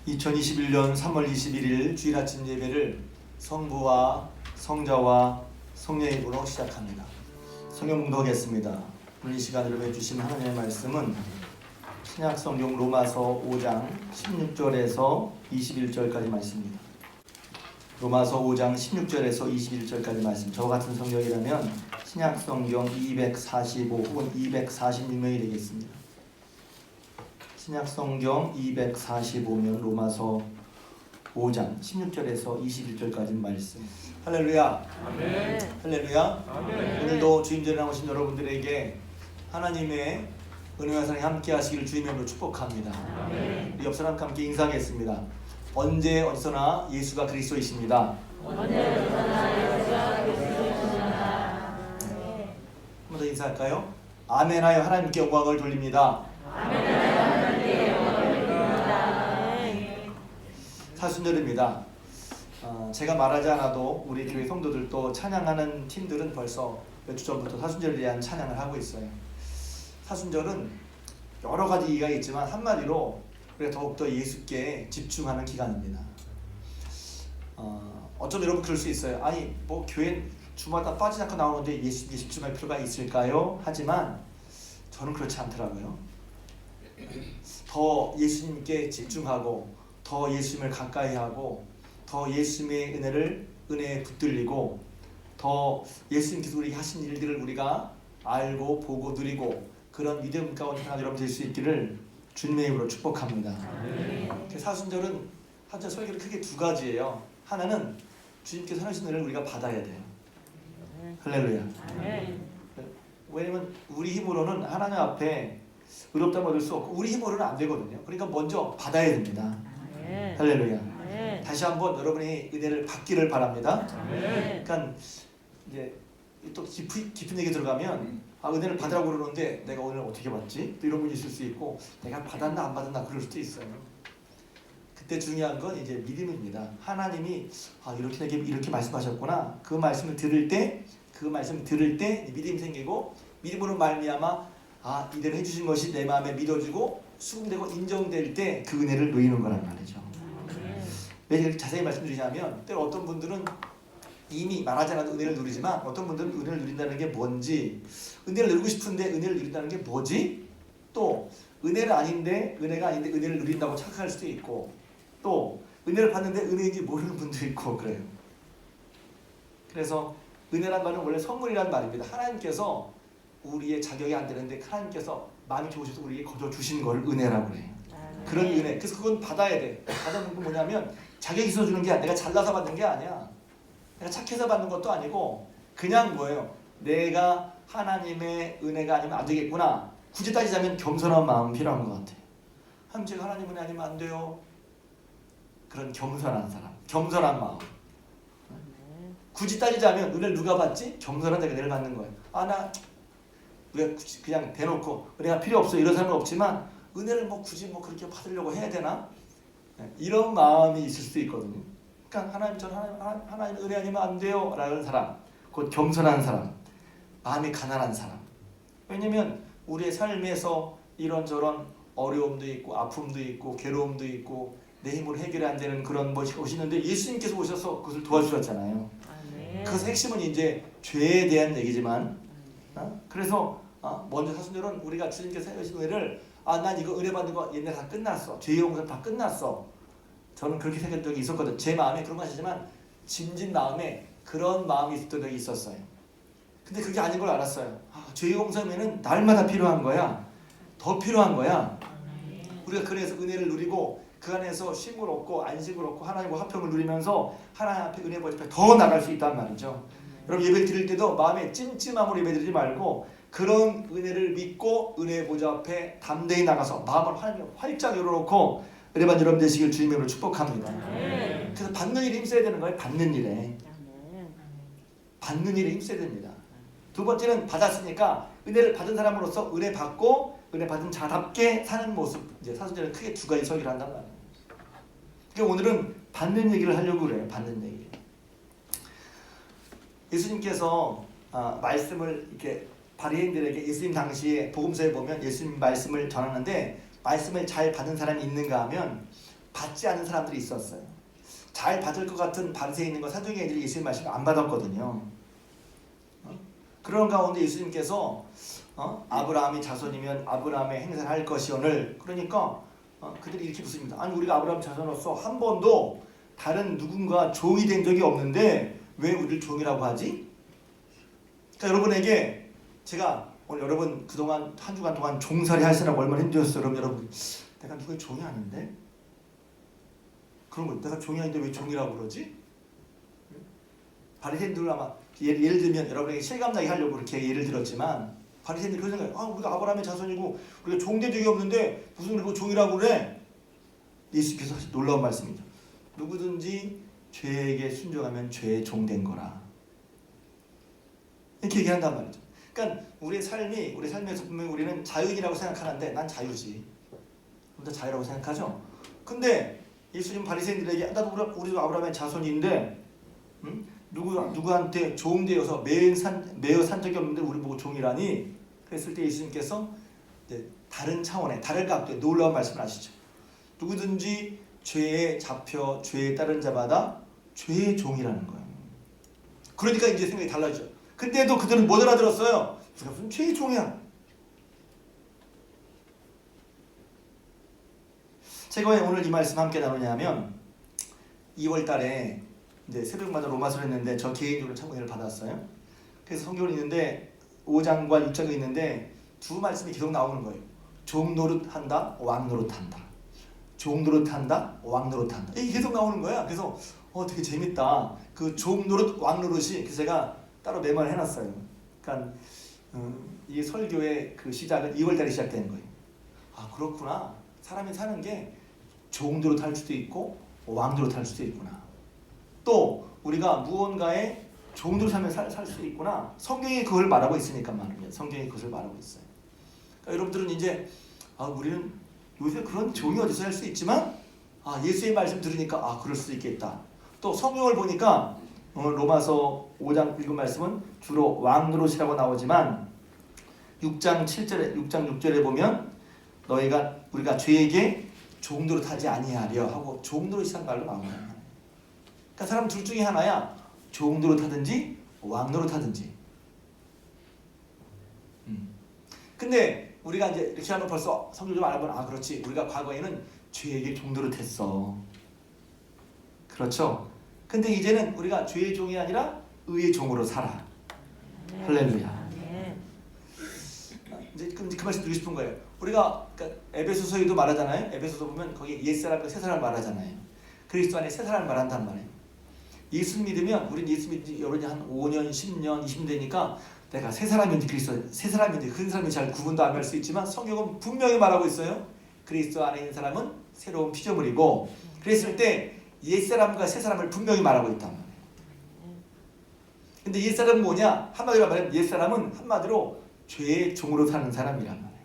2021년 3월 21일 주일 아침 예배를 성부와 성자와 성령의 이름으로 시작합니다. 성경 봉독하겠습니다. 오늘 이 시간으로 해주신 하나님의 말씀은 신약성경 로마서 5장 16절에서 21절까지 말씀입니다. 로마서 5장 16절에서 21절까지 말씀. 저와 같은 성경이라면 신약성경 245 혹은 246명이 되겠습니다. 신약성경 245면 로마서 5장 16절에서 21절까지 말씀. 할렐루야. 아멘. 할렐루야. 아멘. 오늘도 주임전에 나오신 여러분들에게 하나님의 은혜와 사랑이 함께 하시기를 주님의 이름으로 축복합니다. 아멘. 우리 옆 사람과 함께 인사하겠습니다. 언제 어디서나 예수가 그리스도이십니다. 언제 어디서나 예수가 그리스도이십니다. 한 번 더 인사할까요? 아멘하여 하나님께 영광을 돌립니다. 아멘하여 하나님께 영광을 돌립니다. 사순절입니다. 제가 말하지 않아도 우리 교회 성도들도 찬양하는 팀들은 벌써 몇 주 전부터 사순절에 대한 찬양을 하고 있어요. 사순절은 여러 가지 이유가 있지만 한마디로 우리가 더욱더 예수께 집중하는 기간입니다. 어쩌면 여러분 그럴 수 있어요. 아니 뭐 교회 주마다 빠지지 않고 나오는데 예수께 집중할 필요가 있을까요? 하지만 저는 그렇지 않더라고요. 더 예수님께 집중하고 더 예수님을 가까이 하고 더 예수님의 은혜에 붙들리고 더 예수님께서 우리에게 하신 일들을 우리가 알고 보고 누리고 그런 믿음 가운데 하나 여러분 될 수 있기를 주님의 이름으로 축복합니다. 사순절은 한절 설교를 크게 두 가지예요. 하나는 주님께서 하신 은혜를 우리가 받아야 돼요. 할렐루야. 왜냐면 우리 힘으로는 하나님 앞에 의롭다고 얻을 수 없고 우리 힘으로는 안 되거든요. 그러니까 먼저 받아야 됩니다. 할렐루야. 다시 한번 여러분이 은혜를 받기를 바랍니다. 그러니까 이제 또 깊은 얘기 들어가면 은혜를 받으라고 그러는데 내가 오늘 어떻게 받지? 또 이런 분이 있을 수 있고 내가 받았나 안 받았나 그럴 수도 있어요. 그때 중요한 건 이제 믿음입니다. 하나님이 이렇게 말씀하셨구나. 그 말씀을 들을 때 믿음이 생기고 믿음으로 말미암아 이대로 해주신 것이 내 마음에 믿어지고 수긍되고 인정될 때 그 은혜를 누리는 거란 말이죠. 왜 이렇게 자세히 말씀드리냐면 때로 어떤 분들은 이미 말하지 않아도 은혜를 누리지만 어떤 분들은 은혜를 누린다는 게 뭔지 은혜를 누리고 싶은데 은혜를 누린다는 게 뭐지? 또 은혜가 아닌데 은혜를 누린다고 착각할 수도 있고 또 은혜를 받는데 은혜인지 모르는 분도 있고 그래요. 그래서 은혜란 말은 원래 선물이란 말입니다. 하나님께서 우리의 자격이 안 되는데 하나님께서 마음이 좋으셔서 우리에게 거저 주신 걸 은혜라고 해요. 그런 은혜. 그래서 그건 받아야 돼. 받는 건 뭐냐면 자격이 있어 주는 게 아니라 내가 잘나서 받는 게 아니야. 내가 착해서 받는 것도 아니고 그냥 뭐예요? 내가 하나님의 은혜가 아니면 안 되겠구나. 굳이 따지자면 겸손한 마음 필요한 것 같아요. 제가 하나님 은혜 아니면 안 돼요. 그런 겸손한 사람, 겸손한 마음. 굳이 따지자면 은혜를 누가 받지? 겸손한 자가 은혜를 받는 거예요. 우리가 그냥 대놓고 은혜가 필요 없어 이런 사람은 없지만 은혜를 굳이 그렇게 받으려고 해야 되나? 이런 마음이 있을 수도 있거든요. 그러니까 하나님 은혜 아니면 안 돼요 라는 사람, 곧 겸손한 사람, 마음이 가난한 사람. 왜냐면 우리의 삶에서 이런저런 어려움도 있고 아픔도 있고 괴로움도 있고 내 힘으로 해결이 안 되는 그런 것이 오시는데 예수님께서 오셔서 그것을 도와주셨잖아요. 그래서 핵심은 이제 죄에 대한 얘기지만 그래서 먼저 사순절은 우리가 주님께서 해주신 은혜를 난 이거 은혜 받는 거 옛날에 다 끝났어. 죄의 용서 다 끝났어. 저는 그렇게 생각한 적이 있었거든. 제 마음에 그런 거 아시지만 짐진 마음에 그런 마음이 있었던 적이 있었어요. 근데 그게 아닌 걸 알았어요. 죄의 용서면은 날마다 필요한 거야. 더 필요한 거야. 우리가 그래서 은혜를 누리고 그 안에서 쉼을 얻고 안식을 얻고 하나님과 화평을 누리면서 하나님 앞에 은혜 보좌 더 나갈 수 있단 말이죠. 여러분 예배 드릴 때도 마음에 찜찜함으로 예배 드리지 말고 그런 은혜를 믿고 은혜 보좌 앞에 담대히 나가서 마음을 하나님 활짝 열어놓고 은혜 받는 여러분 되시길 주님의 이름으로 축복합니다. 그래서 받는 일에 힘써야 되는 거예요. 받는 일에 힘써야 됩니다. 두 번째는 받았으니까 은혜를 받은 사람으로서 은혜 받고 은혜 받은 자답게 사는 모습. 이제 사순절은 크게 두 가지 설교를 한단 말이에요. 그러니까 오늘은 받는 얘기를 하려고 그래요. 받는 얘기. 예수님께서 말씀을 이렇게 바리새인들에게 예수님 당시에 복음서에 보면 예수님 말씀을 전하는데 말씀을 잘 받은 사람이 있는가 하면 받지 않은 사람들이 있었어요. 잘 받을 것 같은 바리새인과 사두개인들이 예수님 말씀을 안 받았거든요. 그런 가운데 예수님께서 아브라함이 자손이면 아브라함의 행세를 할 것이오늘, 그러니까 그들이 이렇게 묻습니다. 아니 우리가 아브라함 자손으로서 한 번도 다른 누군가 종이 된 적이 없는데 왜 우리를 종이라고 하지? 그러니까 여러분에게 제가 오늘 여러분 그동안 한 주간 동안 종살이 하시느라고 얼마나 힘들었어요. 그럼 여러분 내가 누구의 종이 아닌데? 그런 거 내가 종이 아닌데 왜 종이라고 그러지? 바리새인들 아마 예를 들면 여러분에게 실감나게 하려고 그렇게 예를 들었지만 바리새인들이 그런 생각해요. 우리가 아브라함의 자손이고 우리가 종된 적이 없는데 무슨 우리가 종이라고 그래? 예수께서 하신 놀라운 말씀이죠. 누구든지 죄에게 순종하면 죄의 종된 거라. 이렇게 얘기한단 말이죠. 그러니까 우리의 삶에서 분명히 우리는 자유인이라고 생각하는데 난 자유지. 우리도 자유라고 생각하죠. 근데 예수님 바리새인들에게 나도 우리도 아브라함의 자손인데 누구한테 종되어서 매여 산 적이 없는데 우리 보고 종이라니? 그랬을 때 예수님께서 다른 차원의 다른 각도의 놀라운 말씀을 하시죠. 누구든지 죄에 잡혀 죄에 따른 자마다 죄의 종이라는 거예요. 그러니까 이제 생각이 달라지죠. 근데도 그들은 못 알아들었어요. 우리가 무슨 죄의 종이야. 제가 왜 오늘 이 말씀 함께 나누냐면 2월 달에 이제 새벽마다 로마서를 했는데 저 개인적으로 참고를 받았어요. 그래서 성경을 읽는데 5장과 6장이 있는데 두 말씀이 계속 나오는 거예요. 종 노릇한다, 왕 노릇한다. 종 노릇한다, 왕 노릇한다. 이게 계속 나오는 거야. 그래서 되게 재밌다. 그 종 노릇, 왕 노릇이 그래서 제가 따로 메모를 해놨어요. 그러니까 이 설교의 그 시작은 2월 달에 시작되는 거예요. 아 그렇구나. 사람이 사는 게 종 노릇할 수도 있고 왕 노릇할 수도 있구나. 또 우리가 무언가에 종으로 살면 살 수 있구나. 성경이 그걸 말하고 있으니까 말입니다. 성경이 그것을 말하고 있어요. 그러니까 여러분들은 이제 우리는 요새 그런 종이 어디서 할 수 있지만 예수의 말씀 들으니까 그럴 수도 있겠다. 또 성경을 보니까 로마서 5장 읽은 말씀은 주로 왕 노릇이라고 나오지만 6장 6절에 보면 우리가 죄에게 종 노릇하지 아니하려 하고 종 노릇이라는 말로 나옵니다. 그러니까 사람 둘 중에 하나야. 종 노릇하든지 왕 노릇하든지. 근데 우리가 이제 이렇게 하면 벌써 성경 좀 알아보면 그렇지. 우리가 과거에는 죄에게 종 노릇했어. 그렇죠. 근데 이제는 우리가 죄의 종이 아니라 의의 종으로 살아. 할렐루야. 이제 그 말씀 드리고 싶은 거예요. 우리가 그러니까 에베소서에도 말하잖아요. 에베소서 보면 거기 옛사람과 새사람 말하잖아요. 그리스도 안에 새사람 말한단 말이에요. 예수 믿으면 우리는 예수 믿은 여러분이 한 5년, 10년, 20년 되니까 내가 새 사람인지 그리스도 새 사람인지 그 사람이 잘 구분도 안 할 수 있지만 성경은 분명히 말하고 있어요. 그리스도 안에 있는 사람은 새로운 피조물이고 그랬을 때 옛사람과 새사람을 분명히 말하고 있단 말이에요. 근데 옛사람은 뭐냐? 한마디로 말하면 옛사람은 한마디로 죄의 종으로 사는 사람이란 말이에요.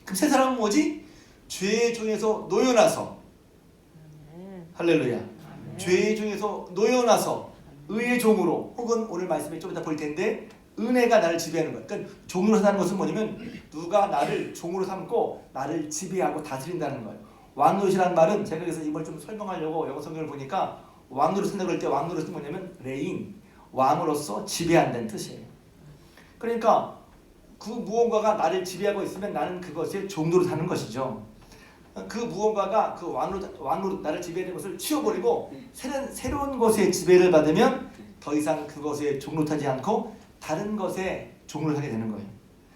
그럼 새사람은 뭐지? 죄의 종에서 놓여나서 할렐루야. 죄의 종에서 놓여나서 의의 종으로 혹은 오늘 말씀에 좀 이따 볼 텐데 은혜가 나를 지배하는 거야. 그러니까 종으로 사는 것은 뭐냐면 누가 나를 종으로 삼고 나를 지배하고 다스린다는 거예요. 왕노릇이라는 말은 제가 그래서 이걸 좀 설명하려고 영어 성경을 보니까 왕노릇 쓴다고 할 때 왕노릇은 뭐냐면 레인, 왕으로서 지배한다는 뜻이에요. 그러니까 그 무언가가 나를 지배하고 있으면 나는 그것에 종노릇 하는 것이죠. 그 무언가가 그 왕노릇 나를 지배하는 것을 치워버리고 새로운 것에 지배를 받으면 더 이상 그것에 종노릇하지 않고 다른 것에 종노릇하게 되는 거예요.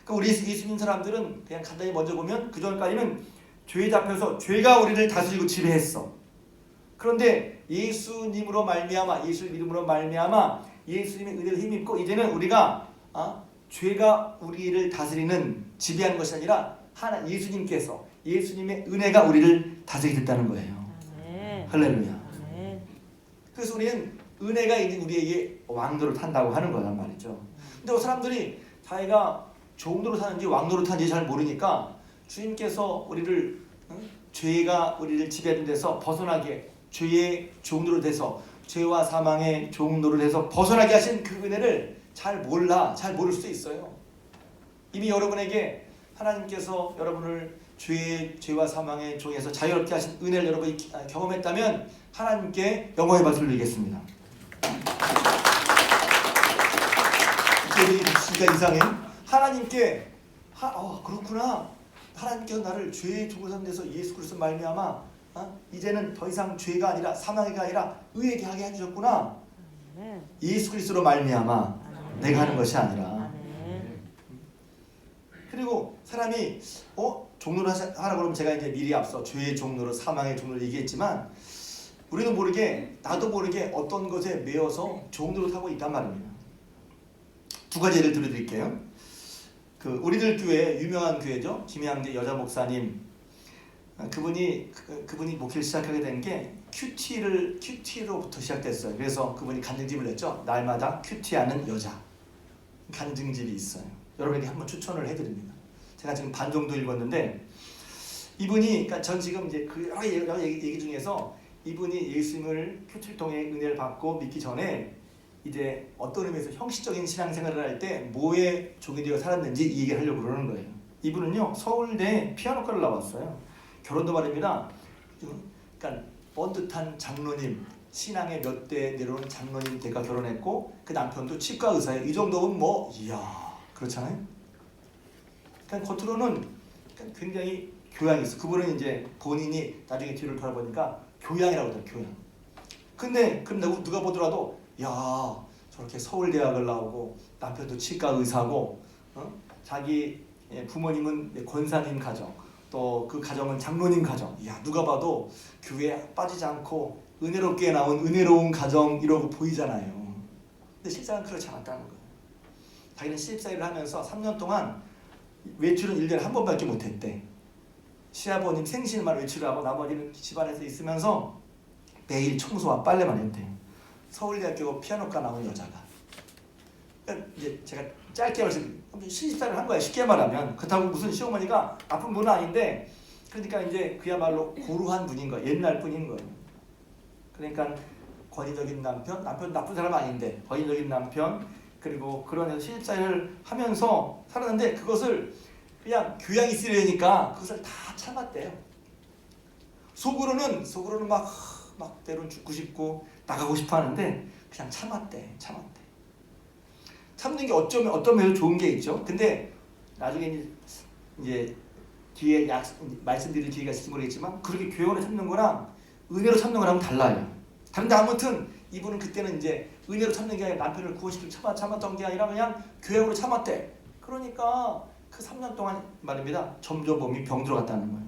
그러니까 우리 예수 믿는 사람들은 그냥 간단히 먼저 보면 그 전까지는 죄에 잡혀서 죄가 우리를 다스리고 지배했어. 그런데 예수님으로 말미암아 예수를 믿음으로 말미암아 예수님의 은혜를 힘입고 이제는 우리가 죄가 우리를 다스리는 지배하는 것이 아니라 하나 예수님께서 예수님의 은혜가 우리를 다스리게 됐다는 거예요. 할렐루야. 그래서 우리는 은혜가 이제 우리에게 왕노릇 한다고 하는 거란 말이죠. 근데 사람들이 자기가 종노릇 하는지 왕노릇 하는지 잘 모르니까 주님께서 우리를 죄가 우리를 지배하는 데서 벗어나게 죄의 종노릇 해서 죄와 사망의 종노릇 해서 벗어나게 하신 그 은혜를 잘 모를 수도 있어요. 이미 여러분에게 하나님께서 여러분을 죄와 사망의 종에서 자유롭게 하신 은혜를 여러분이 경험했다면 하나님께 영광의 박수를 드리겠습니다. 진짜 이상해. 하나님께 그렇구나. 하나님께서 나를 죄의 종으로 삼는 데서 예수 그리스도 말미암아 이제는 더 이상 죄가 아니라 사망이가 아니라 의에 하게 해주셨구나. 예수 그리스도로 말미암아 내가 하는 것이 아니라. 그리고 사람이 종로를 하라고 그러면 제가 이제 미리 앞서 죄의 종로로 사망의 종로를 얘기했지만 우리도 모르게 나도 모르게 어떤 것에 매여서 종로를 타고 있단 말입니다. 두 가지 예를 들어드릴게요. 우리들 교회 유명한 교회죠. 김양재 여자 목사님. 그분이 목회를 시작하게 된 게 큐티로부터 시작됐어요. 그래서 그분이 간증집을 냈죠. 날마다 큐티하는 여자 간증집이 있어요. 여러분에게 한번 추천을 해드립니다. 제가 지금 반 정도 읽었는데 이분이 그러니까 전 지금 이제 여러 얘기 중에서 이분이 예수님을 큐티를 통해 은혜를 받고 믿기 전에 이제 어떤 의미에서 형식적인 신앙생활을 할 때 뭐에 종이 되어 살았는지 이 얘기를 하려고 그러는 거예요. 이분은요 서울대 피아노과를 나왔어요. 결혼도 말입니다. 그러니까 번듯한 장로님, 신앙의 몇 대 내려오는 장로님 댁과 결혼했고 그 남편도 치과 의사예요. 이 정도면 뭐 이야 그렇잖아요. 그러니까 겉으로는 굉장히 교양이 있어. 그분은 이제 본인이 나중에 뒤를 돌아보니까 교양이라고 해요. 교양. 근데 그럼 누가 보더라도 야 저렇게 서울대학을 나오고 남편도 치과 의사고 자기 부모님은 권사님 가정 또 그 가정은 장로님 가정. 야 누가 봐도 교회에 빠지지 않고 은혜롭게 나온 은혜로운 가정 이러고 보이잖아요. 근데 실상은 그렇지 않았다는 거예요. 자기는 신입사일을 하면서 3년 동안 외출은 1년에 한 번밖에 못했대. 시아버님 생신만 외출을 하고 나머지는 집안에서 있으면서 매일 청소와 빨래만 했대. 서울대학교 피아노과 나온 여자가. 그러니까 이제 제가 짧게 말해서 신입사를 한 거야. 쉽게 말하면. 그렇다고 무슨 시어머니가 나쁜 분은 아닌데 그러니까 이제 그야말로 고루한 분인 거야. 옛날 분인 거예요. 그러니까 권위적인 남편 나쁜 사람 아닌데 권위적인 남편 그리고 그런 신입사를 하면서 살았는데 그것을 그냥 교양이 있으려니까 그것을 다 참았대요. 속으로는 막 때론 죽고 싶고 나가고 싶어 하는데 그냥 참았대. 참는 게 어떤 면에서 좋은 게 있죠. 근데 나중에 이제 뒤에 말씀드릴 기회가 있을지 모르겠지만 그렇게 교양으로 참는 거랑 은혜로 참는 거랑은 달라요. 다른데 아무튼 이분은 그때는 이제 은혜로 참는 게 아니라 남편을 구원시키고 참았던 게 아니라 그냥 교양으로 참았대. 그러니까 그 3년 동안 말입니다. 점점 몸이 병들어갔다는 거예요.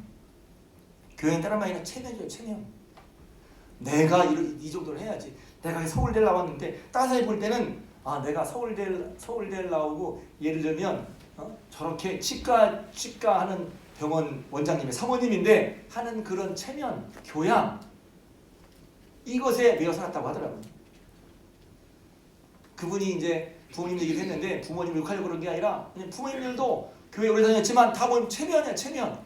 교양 다른 말이 아니라 체면이에요. 체면. 내가 이 정도를 해야지. 내가 서울대를 나왔는데 다른 사람이 볼 때는 내가 서울대를 나오고 예를 들면 저렇게 치과 하는 병원 원장님의 사모님인데 하는 그런 체면, 교양 이것에 매여 살았다고 하더라고요. 그분이 이제 부모님 얘기를 했는데 부모님 욕하려고 그런 게 아니라 그냥 부모님들도 교회 오래 다녔지만 다 보면 체면이야. 체면.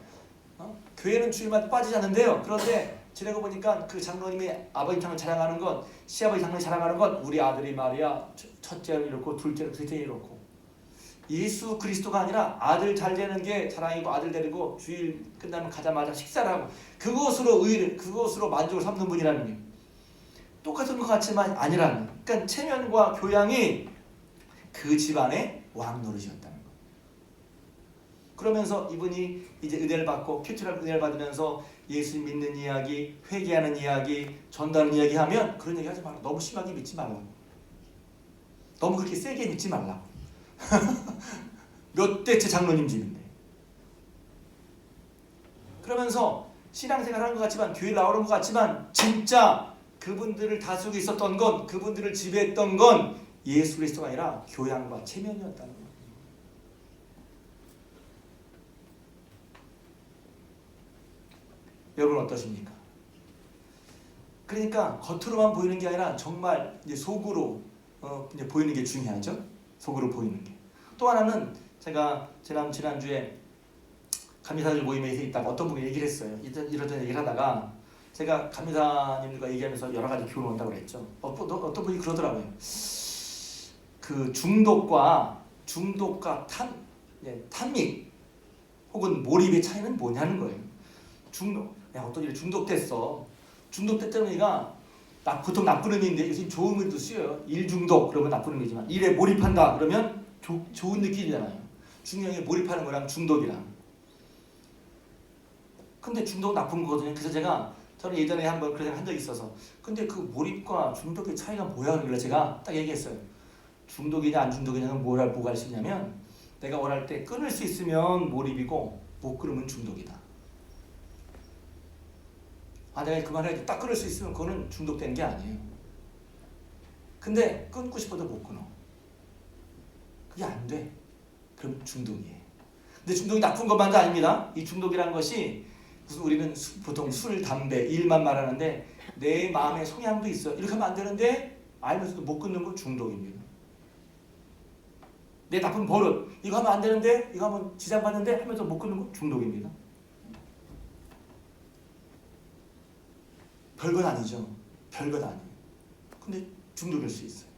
교회는 주일마다 빠지지 않는데요. 그런데 지내고 보니까 그 장로님이 아버지 장로 자랑하는 건 시아버지 장로 자랑하는 건 우리 아들이 말이야 첫째는 이렇고 둘째는 셋째는 이렇고 예수 그리스도가 아니라 아들 잘 되는 게 자랑이고 아들 데리고 주일 끝나면 가자마자 식사를 하고 그것으로 만족을 삼는 분이라는 게 똑같은 것 같지만 아니라는 거예요. 그러니까 체면과 교양이 그 집안의 왕노릇이었다는 거예요. 그러면서 이분이 이제 은혜를 받고 큐티럴 은혜를 받으면서 예수 믿는 이야기, 회개하는 이야기, 전도하는 이야기 하면 그런 얘기 하지 말라. 너무 심하게 믿지 말라. 너무 그렇게 세게 믿지 말라. 몇 대째 장로님 집인데. 그러면서 신앙생활 하는 것 같지만 교회 나오는 것 같지만 진짜 그분들을 다스리고 있었던 건 그분들을 지배했던 건 예수 그리스도가 아니라 교양과 체면이었다는 거예요. 여러분 어떠십니까? 그러니까 겉으로만 보이는 게 아니라 정말 이제 속으로 이제 보이는 게 중요하죠. 속으로 보이는 게. 또 하나는 제가 지난주에 감리사들 모임에서 있다가 어떤 분이 얘기를 했어요. 이러저런 얘기를 하다가 제가 감리사님들과 얘기하면서 여러 가지 교훈을 얻는다고 그랬죠. 어떤 분이 그러더라고요. 그 중독과 탐닉 혹은 몰입의 차이는 뭐냐는 거예요. 어떤 일에 중독됐어. 중독됐다는 의미가 보통 나쁜 의미인데 요즘 좋은 의미도 쓰여요. 일 중독 그러면 나쁜 의미지만 일에 몰입한다 그러면 좋은 느낌이잖아요. 중요한 게 몰입하는 거랑 중독이랑. 근데 중독 나쁜 거거든요. 그래서 저는 예전에 한번 그런 생각 한 적이 있어서 근데 그 몰입과 중독의 차이가 뭐야? 그래서 제가 딱 얘기했어요. 중독이냐 안 중독이냐는 뭐가 할 수 있냐면 내가 원할 때 끊을 수 있으면 몰입이고 못 끊으면 중독이다. 내가 그만해야지 딱 끊을 수 있으면 그거는 중독된 게 아니에요. 근데 끊고 싶어도 못 끊어. 그게 안 돼. 그럼 중독이에요. 근데 중독이 나쁜 것만도 아닙니다. 이 중독이라는 것이 무슨 우리는 보통 술, 담배, 일만 말하는데 내 마음의 성향도 있어요. 이렇게 하면 안 되는데 알면서도 못 끊는 건 중독입니다. 내 나쁜 버릇 이거 하면 안 되는데 이거 하면 지장받는데 하면서 못 끊는 건 중독입니다. 별것 아니죠. 별것 아니에요. 근데 중독일 수 있어요.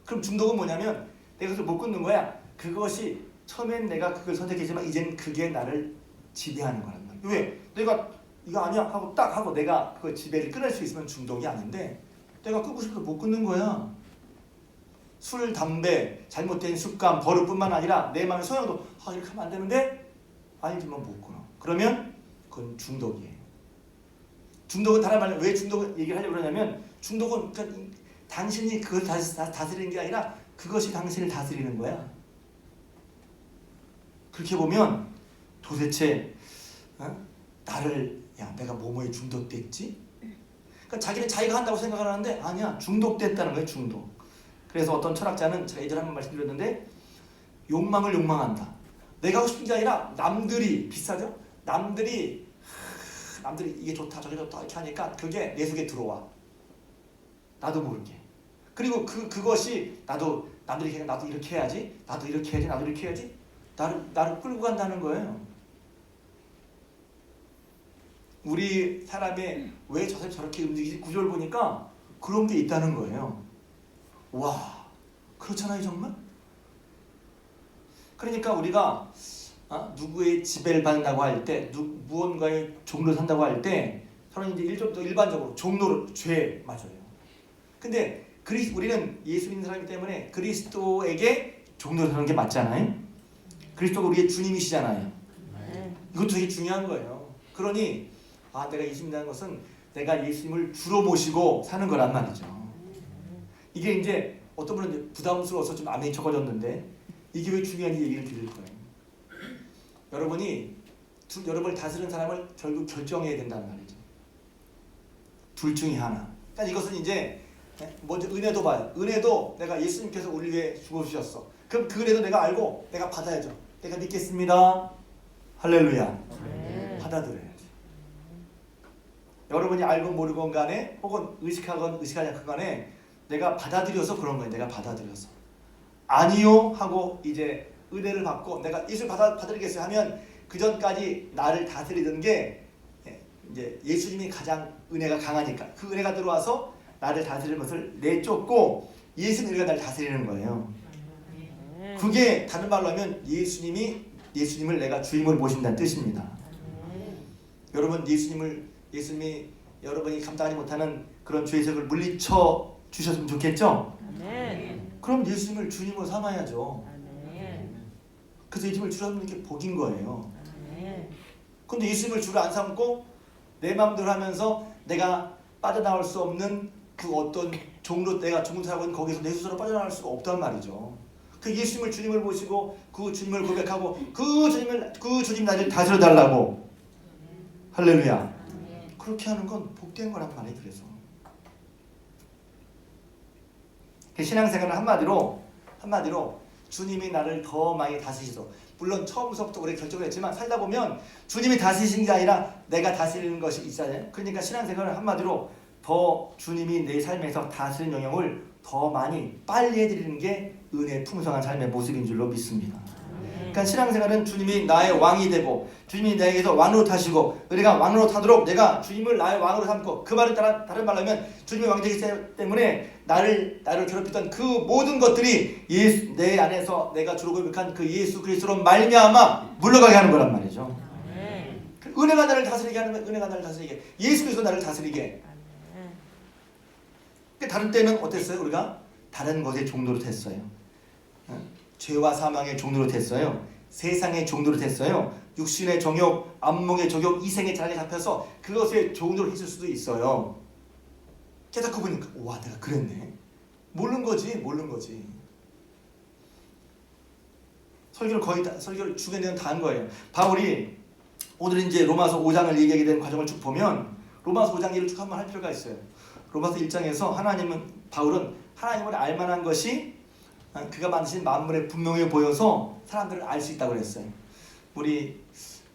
그럼 중독은 뭐냐면 내가 그것을 못 끊는 거야. 그것이 처음엔 내가 그걸 선택했지만 이젠 그게 나를 지배하는 거란 말이야. 왜? 내가 이거 아니야 하고 딱 하고 내가 그 지배를 끊을 수 있으면 중독이 아닌데 내가 끊고 싶어도 못 끊는 거야. 술, 담배, 잘못된 습관, 버릇뿐만 아니라 내 마음의 성향도 이렇게 하면 안 되는데 아니지만 못 끊어. 그러면 그건 중독이에요. 중독은 다른 말로 왜 중독을 얘기를 하려고 그러냐면 중독은 그러니까 당신이 그걸 다스리는 게 아니라 그것이 당신을 다스리는 거야. 그렇게 보면 도대체 내가 뭐뭐에 중독됐지? 그러니까 자기는 자기가 한다고 생각을 하는데 아니야. 중독됐다는 거예요. 중독. 그래서 어떤 철학자는 제가 예전에 한번 말씀드렸는데 욕망을 욕망한다. 내가 하고 싶은 게 아니라 남들이 비싸죠? 남들이 이게 좋다 저게 좋다 이렇게 하니까 그게 내 속에 들어와. 나도 모르게. 그리고 그것이 남들이 그냥 나도 이렇게 해야지 나도 이렇게 해야지 나도 이렇게 해야지 나를 끌고 간다는 거예요. 우리 사람의 왜 저 사람이 저렇게 움직이지 구조를 보니까 그런 게 있다는 거예요. 와 그렇잖아요 정말. 그러니까 우리가 누구의 지배를 받는다고 할 때, 무언가의 종로를 산다고 할 때, 저는 이제 일반적으로 종로를 죄 맞아요. 근데 우리는 예수 믿는 사람이기 때문에 그리스도에게 종로를 사는 게 맞잖아요. 그리스도가 우리의 주님이시잖아요. 이것도 되게 중요한 거예요. 그러니 내가 예수 믿는다는 것은 내가 예수님을 주로 모시고 사는 거란 말이죠. 이게 이제 어떤 분은 이제 부담스러워서 좀 아멘이 적어졌는데 이게 왜 중요한지 얘기를 드릴 거예요. 여러분을 다스리는 사람을 결국 결정해야 된다는 말이죠. 둘 중에 하나. 그러니까 이것은 이제 먼저 은혜도 봐요. 은혜도 내가 예수님께서 우리 위해 죽어주셨어. 그럼 그 은혜도 내가 알고 내가 받아야죠. 내가 믿겠습니다. 할렐루야. 받아들여야지. 여러분이 알고 모르건 간에 혹은 의식하건 의식하지 않건 간에 내가 받아들여서 그런 거예요. 내가 받아들여서. 아니요 하고 이제 은혜를 받고 내가 예수를 받아들이겠어요 하면 그 전까지 나를 다스리던 게 이제 예수님이 가장 은혜가 강하니까 그 은혜가 들어와서 나를 다스리는 것을 내쫓고 예수님 은혜가 나를 다스리는 거예요. 그게 다른 말로 하면 예수님을 내가 주임으로 모신다는 뜻입니다. 여러분 예수님이 여러분이 감당하지 못하는 그런 죄책을 물리쳐 주셨으면 좋겠죠? 그럼 예수님을 주님으로 삼아야죠. 그래서 예수님을 주로 삼는 게 복인 거예요. 근데 예수님을 주로 안 삼고 내 마음대로 하면서 내가 빠져나올 수 없는 그 어떤 내가 종로 살고 있는 거기서 내 스스로 빠져나올 수가 없단 말이죠. 그 예수님을 주님을 모시고 그 주님을 고백하고 그 주님 나를 다스려 달라고. 할렐루야. 그렇게 하는 건 복된 거란 말이에요. 그래서 신앙생활은 한마디로 주님이 나를 더 많이 다스리셔서 물론 처음부터 우리 결정을 했지만 살다 보면 주님이 다스리신 게 아니라 내가 다스리는 것이 있잖아요. 그러니까 신앙생활은 한마디로 더 주님이 내 삶에서 다스리는 영역을 더 많이 빨리 해드리는 게 은혜의 풍성한 삶의 모습인 줄로 믿습니다. 그러니까 신앙생활은 주님이 나의 왕이 되고 주님이 내게서 왕으로 타시고 우리가 왕으로 타도록 내가 주님을 나의 왕으로 삼고, 그 말은 다른 말로 하면 주님의 왕이 되기 때문에 나를 괴롭히던 그 모든 것들이 내 안에서 내가 주로 고백한 그 예수 그리스도로 말미암아 물러가게 하는 거란 말이죠. 은혜가 나를 다스리게 하는 거예요. 은혜가 나를 다스리게, 예수 그리스도 나를 다스리게. 다른 때는 어땠어요? 우리가 다른 것의 종로로 됐어요. 죄와 사망의 종로로 됐어요. 세상의 종로로 됐어요. 육신의 정욕, 안목의 정욕, 이생의 자랑에 잡혀서 그것의 종로로 했을 수도 있어요. 깨닫고 보니까 와, 내가 그랬네. 모르는 거지. 설교를 주게는 다 한 거예요. 바울이 오늘 이제 로마서 5장을 얘기하게 된 과정을 쭉 보면 로마서 5장 얘기를 쭉 한번 할 필요가 있어요. 로마서 1장에서 바울은 하나님을 알만한 것이 그가 만드신 만물에 분명히 보여서 사람들을 알 수 있다고 그랬어요. 우리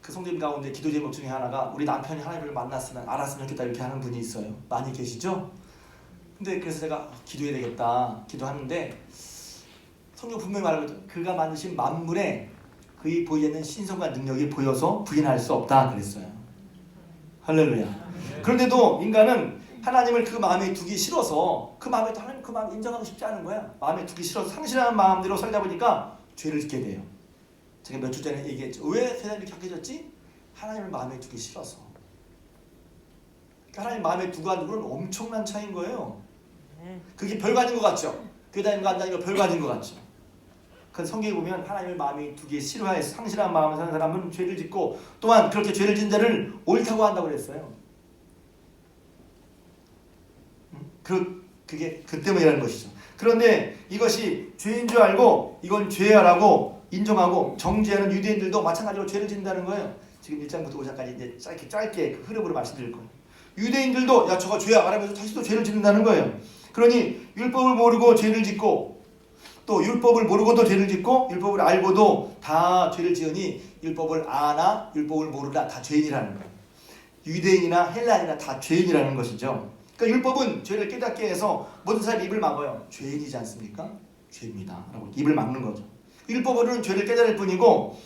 그 성도님 가운데 기도 제목 중에 하나가 우리 남편이 하나님을 만났으면 알았으면 좋겠다 이렇게 하는 분이 있어요. 많이 계시죠? 근데 그래서 제가 기도해야 되겠다 기도하는데 성경 분명히 말하고 있죠. 그가 만드신 만물에 그의 보이지 않는 신성과 능력이 보여서 부인할 수 없다 그랬어요. 할렐루야. 그런데도 인간은 하나님을 그 마음에 두기 싫어서 하나님 그 마음 인정하고 싶지 않은 거야. 마음에 두기 싫어서 상실한 마음대로 살다 보니까 죄를 짓게 돼요. 제가 몇 주 전에 얘기했죠. 왜 세상이 이렇게 약해졌지? 하나님을 마음에 두기 싫어서. 그러니까 하나님 마음에 두고 하는 건 엄청난 차이인 거예요. 그게 별거 아닌 것 같죠? 교회 다니는 거 안 다니는 거 별거 아닌 것 같죠? 그 성경에 보면 하나님을 마음에 두기 싫어해서 상실한 마음을 사는 사람은 죄를 짓고 또한 그렇게 죄를 짓는 자를 옳다고 한다고 그랬어요. 그게 그 때문이라는 것이죠. 그런데 이것이 죄인 줄 알고 이건 죄야라고 인정하고 정죄하는 유대인들도 마찬가지로 죄를 짓는다는 거예요. 지금 1장부터 5장까지 이제 짧게 그 흐름으로 말씀드릴 거예요. 유대인들도 야 저거 죄야 말하면서 자신도 죄를 짓는다는 거예요. 그러니 율법을 모르고 죄를 짓고 또 율법을 모르고도 죄를 짓고 율법을 알고도 다 죄를 지으니 율법을 아나 율법을 모르나 다 죄인이라는 거예요. 유대인이나 헬라인이나 다 죄인이라는 것이죠. 그러니까 율법은 죄를 깨닫게 해서 모든 사람이 입을 막아요. 죄인이지 않습니까? 죄입니다 라고 입을 막는 거죠. 율법으로는 죄를 깨달을 뿐이고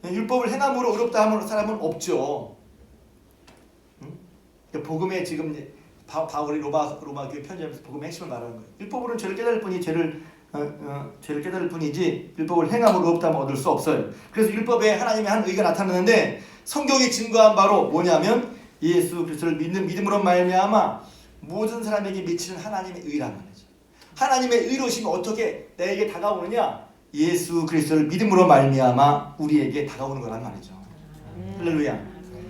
율법을 행함으로 의롭다 하는 사람은 없죠. 복음의 지금 바울이 로마 교회 편지하면서 복음의 핵심을 말하는 거예요. 율법으로는 죄를 깨달을 뿐이 죄를 깨달을 뿐이지 율법을 행함으로 의롭다 하면 얻을 수 없어요. 그래서 율법에 하나님의 한 의가 나타나는데 성경이 증거한 바로 뭐냐면 예수 그리스도를 믿는 믿음으로 말미암아 모든 사람에게 미치는 하나님의 의란 말이죠. 하나님의 의로심이 어떻게 나에게 다가오느냐? 예수 그리스도를 믿음으로 말미암아 우리에게 다가오는 거란 말이죠. 할렐루야.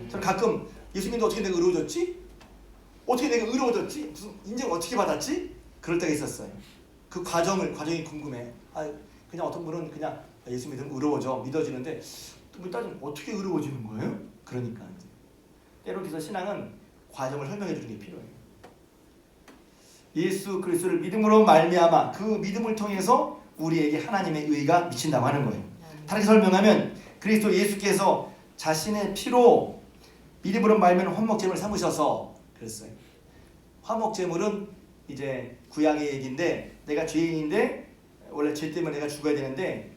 저는 가끔 예수 믿는데 어떻게 내가 의로워졌지? 어떻게 내가 의로워졌지? 무슨 인정 어떻게 받았지? 그럴 때가 있었어요. 그 과정이 궁금해. 그냥 어떤 분은 그냥 예수 믿으면 의로워져 믿어지는데 또 따지면 어떻게 의로워지는 거예요? 그러니까 이제 때로 그래서 신앙은 과정을 설명해 주는 게 필요해요. 예수 그리스도를 믿음으로 말미암아 그 믿음을 통해서 우리에게 하나님의 의가 미친다고 하는 거예요. 다르게 설명하면 그리스도 예수께서 자신의 피로 믿음으로 말미암아 화목제물을 삼으셔서 그랬어요. 화목제물은 이제 구약의 얘기인데 내가 죄인인데 원래 죄 때문에 내가 죽어야 되는데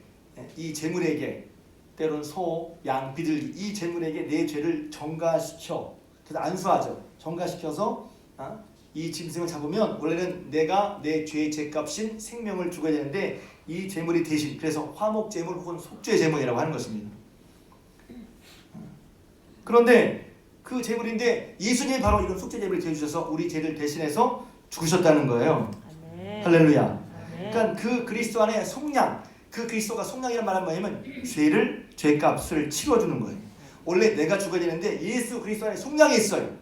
이 제물에게 때로는 소, 양, 비둘기 이 제물에게 내 죄를 전가시켜 그래서 안수하죠. 전가시켜서 이 짐승을 잡으면 원래는 내가 내 죄의 죄값인 생명을 죽어야 되는데 이 제물이 대신 그래서 화목제물 혹은 속죄제물이라고 하는 것입니다. 그런데 그 제물인데 예수님이 바로 이런 속죄제물이 되어주셔서 우리 죄를 대신해서 죽으셨다는 거예요. 아멘. 할렐루야. 아멘. 그러니까 그 그리스도 안에 속량 그 그리스도가 속량이란 말은 뭐냐면 죄값을 치러주는 거예요. 원래 내가 죽어야 되는데 예수 그리스도 안에 속량이 있어요.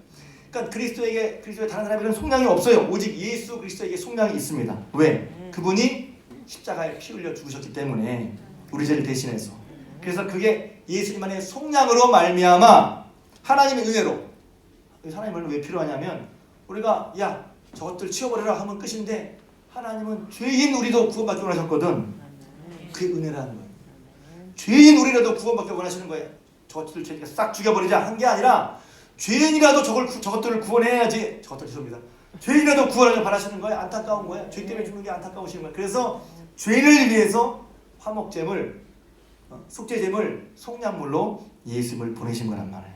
그러니까 그리스도의 다른 사람에게는 속량이 없어요. 오직 예수 그리스도에게 속량이 있습니다. 왜? 그분이 십자가에 피 흘려 죽으셨기 때문에 우리 죄를 대신해서. 그래서 그게 예수님만의 속량으로 말미암아 하나님의 은혜로. 하나님은 왜 필요하냐면 우리가 야 저것들 치워버리라 하면 끝인데 하나님은 죄인 우리도 구원받기 원하셨거든. 그게 은혜라는 거예요. 죄인 우리라도 구원받기 원하시는 거예요. 저것들 죄니까 싹 죽여버리자 한 게 아니라 죄인이라도 저것들을 구원해야지. 죄송합니다. 죄인이라도 구원을 바라시는 거예요. 안타까운 거예요. 죄 때문에 죽는 게 안타까우신 거예요. 그래서 죄를 위해서 화목제물 속죄제물 속량물로 예수님을 보내신 거란 말이에요.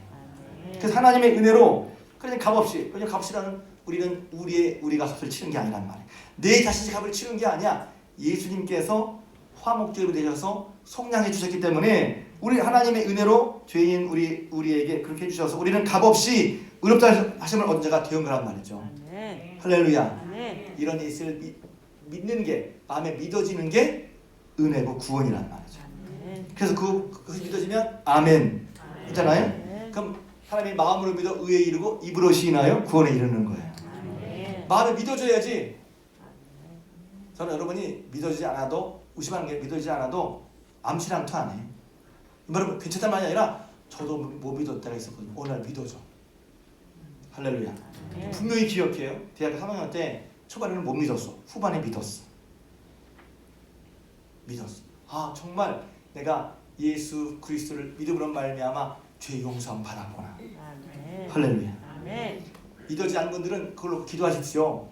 그래서 하나님의 은혜로 그냥 값없이, 그냥 값이라는 우리는 우리가 값을 치는 게 아니란 말이에요. 내 자신이 값을 치는 게 아니야. 예수님께서 화목제로 되셔서 속량해 주셨기 때문에 우리 하나님의 은혜로 죄인 우리에게 그렇게 해주셔서 우리는 값없이 의롭다 하심을 얻은 자가 되은 거란 말이죠. 할렐루야. 이런 예수를 믿는 게, 마음에 믿어지는 게 은혜고 구원이란 말이죠. 그래서 그것이 믿어지면 아멘 있잖아요. 그럼 사람이 마음으로 믿어 의에 이르고 입으로 시인하여 구원에 이르는 거예요. 마음에 믿어줘야지. 저는 여러분이 믿어지지 않아도, 의심하는 게 믿어지지 않아도 암시랑토 안 해. 여러분 괜찮단 말이 아니라 저도 못 믿었을 때가 있었거든요. 오늘 믿어줘. 할렐루야. 분명히 기억해요. 대학 3학년 때 초반에는 못 믿었어. 후반에 믿었어. 아 정말 내가 예수 그리스도를 믿음으로 말미암아 죄 용서함 받았구나. 할렐루야. 믿어지지 않는 분들은 그걸로 기도하십시오.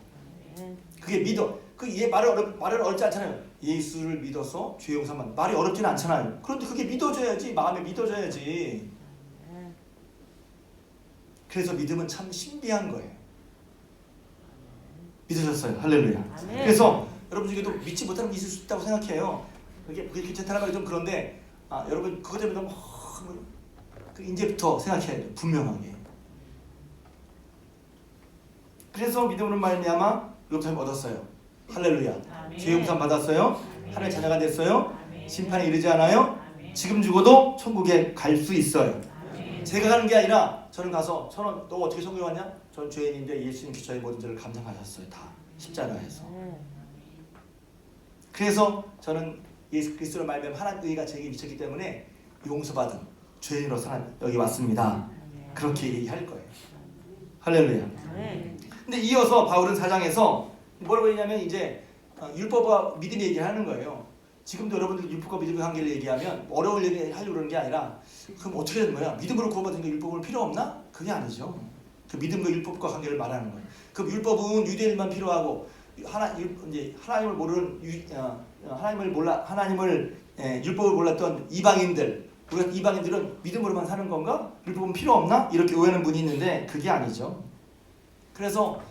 그게 그게 말은 어렵지 않잖아요. 예수를 믿어서 죄 용서만, 말이 어렵지는 않잖아요. 그런데 그게 믿어져야지, 마음에 믿어져야지. 그래서 믿음은 참 신비한 거예요. 믿으셨어요. 할렐루야. 그래서 여러분 중에도 믿지 못하는 게 있을 수 있다고 생각해요. 그게 괜찮다는 말이 좀 그런데 여러분 그것 때문에 너무 이제부터 생각해야 돼요. 분명하게. 그래서 믿음으로 말미암아 의롭다함을 얻었어요. 할렐루야. 죄 용서 받았어요. 하나님의 자녀가 됐어요. 심판에 이르지 않아요. 지금 죽어도 천국에 갈 수 있어요. 제가 가는 게 아니라 저는 가서, 저는 너 어떻게 천국에 왔냐? 저는 죄인인데 예수님께서 저의 모든 죄를 감당하셨어요. 다 십자가에서. 그래서 저는 예수 그리스도로 말미암아 하나님의 의가 제게 미쳤기 때문에 용서받은 죄인으로서 여기 왔습니다. 그렇게 얘기할 거예요. 할렐루야. 근데 이어서 바울은 4장에서 뭐라고 얘기하면 이제 율법과 믿음의 얘기를 하는 거예요. 지금도 여러분들 율법과 믿음의 관계를 얘기하면 어려운 얘기 하려고 그러는 게 아니라 그럼 어떻게 되는 거야? 믿음으로 구원받은 게 율법은 필요 없나? 그게 아니죠. 그 믿음과 율법과 관계를 말하는 거예요. 그 율법은 유대인만 필요하고 이제 하나님을 모르는 율법을 몰랐던 이방인들은 믿음으로만 사는 건가? 율법은 필요 없나? 이렇게 오해하는 분이 있는데 그게 아니죠. 그래서